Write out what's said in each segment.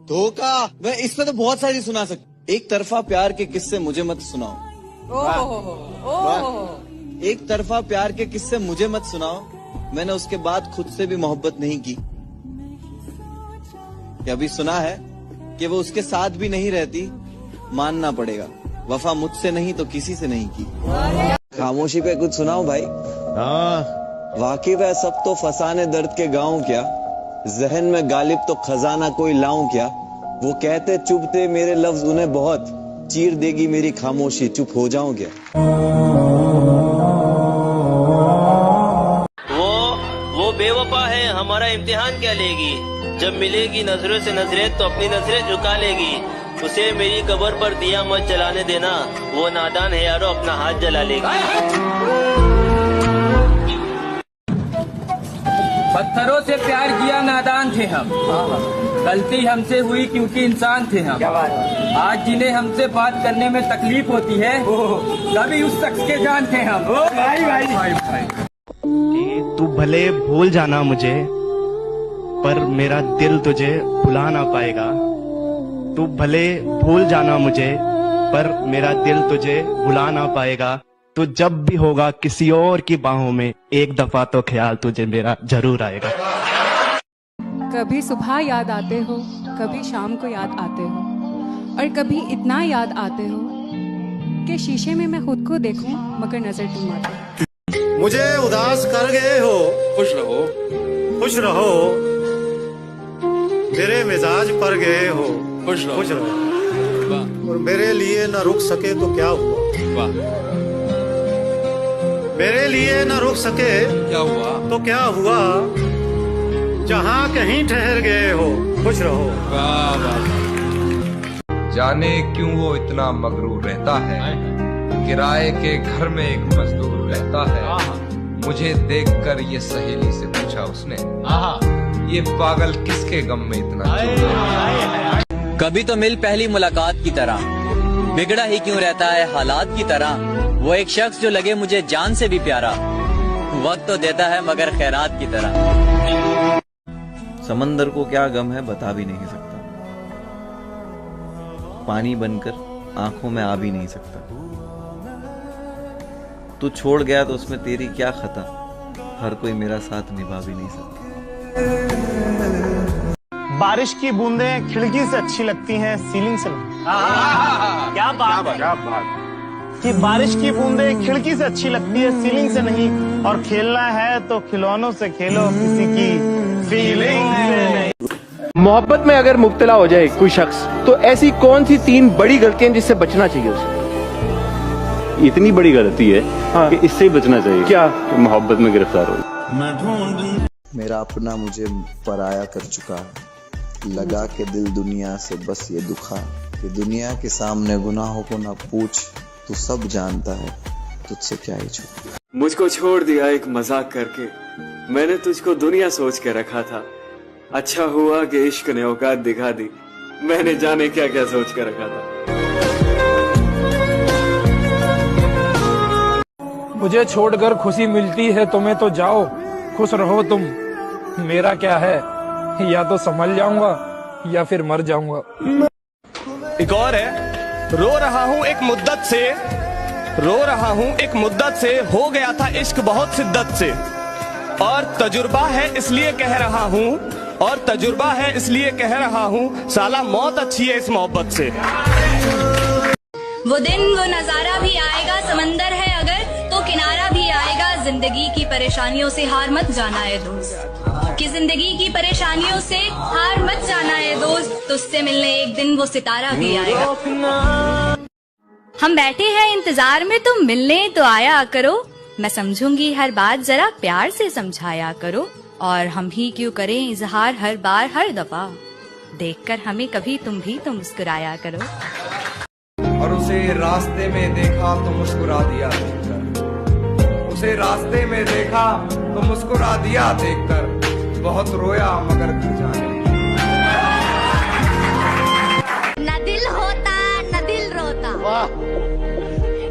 धोखा। मैं इसमें तो बहुत सारी सुना सकता। एक तरफा प्यार के किस्से मुझे मत सुनाओ। एक तरफा प्यार के किस्से मुझे मत सुनाओ। मैंने उसके बाद खुद से भी मोहब्बत नहीं की। अभी सुना है कि वो उसके साथ भी नहीं रहती। मानना पड़ेगा, वफा मुझसे नहीं तो किसी से नहीं की। खामोशी पे कुछ सुनाओ भाई। वाकिफ है सब तो फसाने दर्द के गाँव क्या। जहन में गालिब तो खजाना कोई लाऊं क्या। वो कहते चुभते मेरे लफ्ज उन्हें बहुत। चीर देगी मेरी खामोशी, चुप हो जाऊं क्या। वो बेवफा है, हमारा इम्तिहान क्या लेगी। जब मिलेगी नजरों से नजरें तो अपनी नजरें झुका लेगी। उसे मेरी कब्र पर दिया मत जलाने देना। वो नादान है यारो, अपना हाथ जला लेगी। पत्थरों से प्यार किया नादान थे हम। गलती हमसे हुई क्योंकि इंसान थे हम। आज जिन्हें हमसे बात करने में तकलीफ होती है कभी उस शख्स के जान थे हम। भाई। तू भले भूल जाना मुझे, पर मेरा दिल तुझे भुला ना पाएगा। तू भले भूल जाना मुझे, पर मेरा दिल तुझे भुला ना पाएगा। तो जब भी होगा किसी और की बाहों में, एक दफा तो ख्याल तुझे मेरा जरूर आएगा। कभी सुबह याद आते हो, कभी शाम को याद आते हो, और कभी इतना याद आते हो कि शीशे में मैं खुद को देखूं मगर नजर तुम आते। मुझे उदास कर गए हो, खुश रहो, खुश रहो। मेरे मिजाज पर गए हो, खुश रहो, खुश रहो। और मेरे लिए न रुक सके तो क्या हुआ। मेरे लिए न रुक सके क्या हुआ तो क्या हुआ। जहाँ कहीं ठहर गए हो, खुश रहो। जाने क्यों वो इतना मगरूर रहता है। किराए के घर में एक मजदूर रहता है। मुझे देखकर ये सहेली से पूछा उसने, ये पागल किसके गम में इतना चूर। कभी तो मिल पहली मुलाकात की तरह, बिगड़ा ही क्यों रहता है हालात की तरह। वो एक शख्स जो लगे मुझे जान से भी प्यारा, वक्त तो देता है मगर खैरात की तरह। समंदर को क्या गम है बता भी नहीं सकता। पानी बनकर आंखों में आ भी नहीं सकता। तू छोड़ गया तो उसमें तेरी क्या खता। हर कोई मेरा साथ निभा भी नहीं सकता। बारिश की बूंदें खिड़की से अच्छी लगती हैं सीलिंग से। क्या बात है कि बारिश की बूंदें खिड़की से अच्छी लगती है सीलिंग से नहीं। और खेलना है तो खिलौनों से खेलो, किसी की फीलिंग से नहीं। मोहब्बत में अगर मुब्तला हो जाए कोई शख्स, तो ऐसी कौन सी 3 बड़ी गलतियां जिससे बचना चाहिए उसे। इतनी बड़ी गलती है कि इससे ही बचना चाहिए। क्या मोहब्बत में गिरफ्तार हो। मेरा अपना मुझे पराया कर चुका है। लगा के दिल दुनिया से बस ये दुखा कि दुनिया के सामने गुनाहों को ना पूछ। तू सब जानता है, तुझसे क्या ही छुपा। मुझको छोड़ दिया एक मजाक करके, मैंने तुझको दुनिया सोच के रखा था। अच्छा हुआ कि इश्क ने औकात दिखा दी, मैंने जाने क्या क्या सोच के रखा था। मुझे छोड़कर खुशी मिलती है तुम्हें तो जाओ, खुश रहो तुम। मेरा क्या है, या तो संभल जाऊंगा या फिर मर जाऊंगा। एक और है, रो रहा हूँ एक मुद्दत से, रो रहा हूँ एक मुद्दत से। हो गया था इश्क बहुत शिद्दत से, और तजुर्बा है इसलिए कह रहा हूँ, और तजुर्बा है इसलिए कह रहा हूँ। साला मौत अच्छी है इस मोहब्बत से। वो दिन वो नजारा भी आएगा, समंदर है अगर तो किनारा भी आएगा। जिंदगी की परेशानियों से हार मत जाना है दोस्त, कि जिंदगी की परेशानियों से हार मत जाना है दोस्त। तुझसे मिलने एक दिन वो सितारा भी आएगा। हम बैठे हैं इंतजार में, तुम मिलने तो आया करो। मैं समझूंगी हर बात, जरा प्यार से समझाया करो। और हम ही क्यों करें इजहार हर बार हर दफा, देखकर हमें कभी तुम भी तो मुस्कुराया करो। और उसे रास्ते में देखा तो मुस्कुरा दिया देखकर। उसे रास्ते में देखा तो मुस्कुरा दिया देखकर। बहुत रोया मगर घर जाने। न दिल होता न दिल रोता,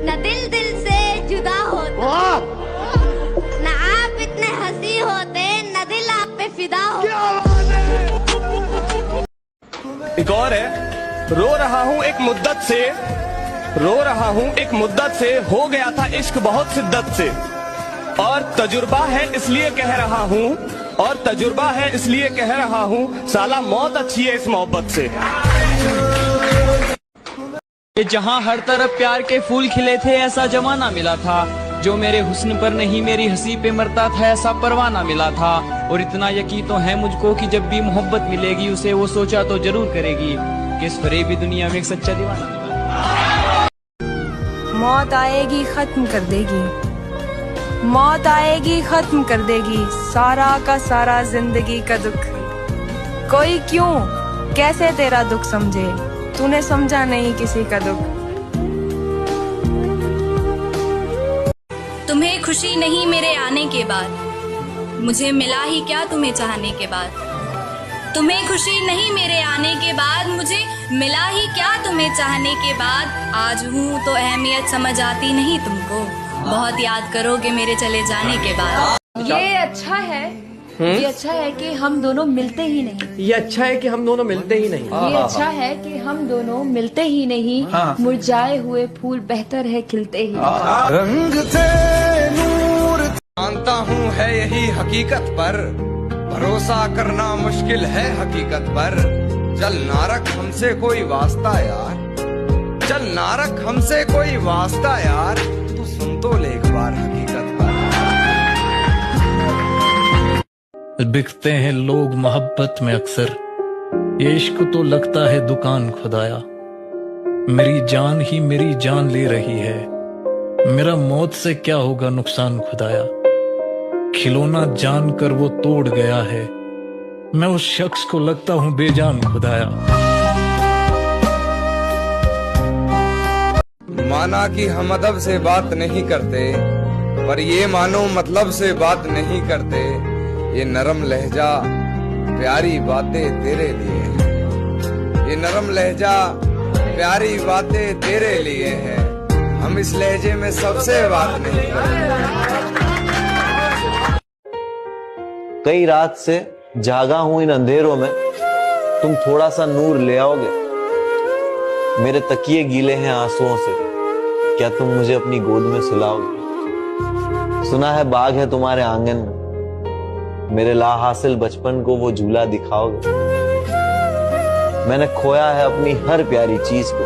न दिल दिल से जुदा होता। न आप इतने हंसी होते, न दिल आप पे फिदा होता। एक और है, रो रहा हूँ एक मुद्दत से, रो रहा हूँ एक मुद्दत से, हो गया था इश्क बहुत शिद्दत से, और तजुर्बा है इसलिए कह रहा हूँ, और तजुर्बा है इसलिए कह रहा हूँ, साला मौत अच्छी है इस मोहब्बत से। कि जहाँ हर तरफ प्यार के फूल खिले थे ऐसा जमाना मिला था, जो मेरे हुस्न पर नहीं मेरी हंसी पे मरता था ऐसा परवाना मिला था। और इतना यकीन तो है मुझको कि जब भी मोहब्बत मिलेगी उसे वो सोचा तो जरूर करेगी कि इस फरेबी दुनिया में एक सच्चा दीवाना मिला। मौत आएगी खत्म कर देगी, मौत आएगी खत्म कर देगी सारा का सारा जिंदगी का दुख। कोई क्यों कैसे तेरा दुख समझे, तूने समझा नहीं किसी का दुख। तुम्हें खुशी नहीं मेरे आने के बाद, मुझे मिला ही क्या तुम्हें चाहने के बाद। तुम्हें खुशी नहीं मेरे आने के बाद, मुझे मिला ही क्या तुम्हें चाहने के बाद। आज हूँ तो अहमियत समझ आती नहीं तुमको, बहुत याद करोगे मेरे चले जाने के बाद। ये अच्छा है, ये अच्छा है कि हम दोनों मिलते ही नहीं। ये अच्छा है कि हम दोनों मिलते ही नहीं। ये अच्छा है कि हम दोनों मिलते ही नहीं। मुरझाए हुए फूल बेहतर है खिलते ही। रंग थे नूर जानता हूँ है यही हकीकत पर, भरोसा करना मुश्किल है हकीकत पर। चल ना रख हमसे कोई वास्ता यार, चल ना रख हमसे कोई वास्ता यार, तू सुन तो ले एक बार हकीकत पर। बिकते हैं लोग मोहब्बत में अक्सर, ये इश्क तो लगता है दुकान खुदाया। मेरी जान ही मेरी जान ले रही है, मेरा मौत से क्या होगा नुकसान खुदाया। खिलौना जान कर वो तोड़ गया है, मैं उस शख्स को लगता हूँ बेजान खुदाया। माना कि हम अदब से बात नहीं करते, पर ये मानो मतलब से बात नहीं करते। ये नरम लहजा प्यारी बातें तेरे लिए है, ये नरम लहजा प्यारी बातें तेरे लिए है। हम इस लहजे में सबसे बात नहीं करते। कई रात से जागा हूं इन अंधेरों में, तुम थोड़ा सा नूर ले आओगे। मेरे तकिए गीले हैं आंसुओं से, क्या तुम मुझे अपनी गोद में सुलाओगे। सुना है बाग है तुम्हारे आंगन में, मेरे लाहासिल बचपन को वो झूला दिखाओगे। मैंने खोया है अपनी हर प्यारी चीज को,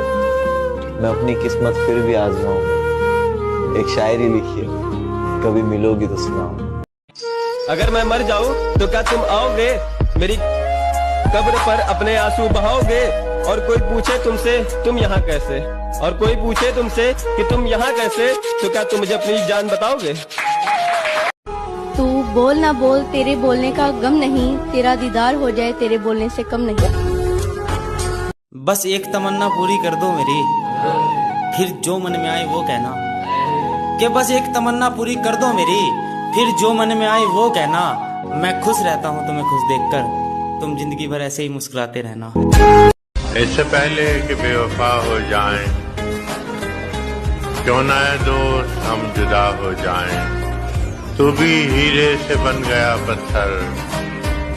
मैं अपनी किस्मत फिर भी आजमाऊंगा। एक शायरी लिखी है, कभी मिलोगी तो सुनाऊंगा। अगर मैं मर जाऊं तो क्या तुम आओगे, मेरी कब्र पर अपने आंसू बहाओगे। और कोई पूछे तुमसे तुम यहाँ कैसे, और कोई पूछे तुमसे कि तुम यहाँ कैसे, तो क्या तुम मुझे अपनी जान बताओगे। तू बोल ना बोल, तेरे बोलने का गम नहीं, तेरा दीदार हो जाए तेरे बोलने से कम नहीं। बस एक तमन्ना पूरी कर दो मेरी, फिर जो मन में आए वो कहना। कि बस एक तमन्ना पूरी कर दो मेरी, फिर जो मन में आए वो कहना। मैं खुश रहता हूँ तुम्हें खुश देखकर, तुम जिंदगी भर ऐसे ही मुस्कुराते रहना। इससे पहले कि बेवफा हो जाएं, क्यों ना है दोस्त हम जुदा हो जाएं। तू भी हीरे से बन गया पत्थर,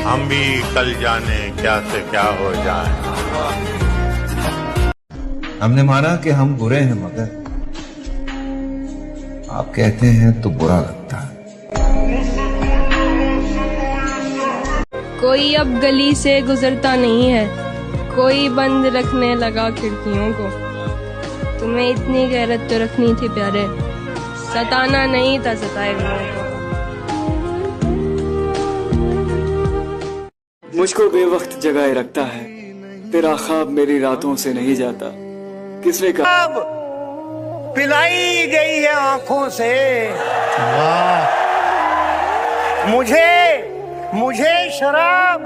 हम भी कल जाने क्या से क्या हो जाएं। हमने माना कि हम बुरे हैं, मगर आप कहते हैं तो बुरा लगता है। कोई अब गली से गुजरता नहीं है, कोई बंद रखने लगा खिड़कियों को। तुम्हें इतनी गैरत तो रखनी थी प्यारे, सताना नहीं था सताए हुओं को। मुझको बेवक्त जगाए रखता है, तेरा ख्वाब मेरी रातों से नहीं जाता। किसने कहा पिलाई गई है आंखों से। वाह, मुझे शराब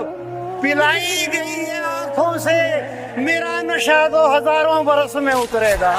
पिलाई गई है आंखों से। मेरा नशा 2000 बरस में उतरेगा।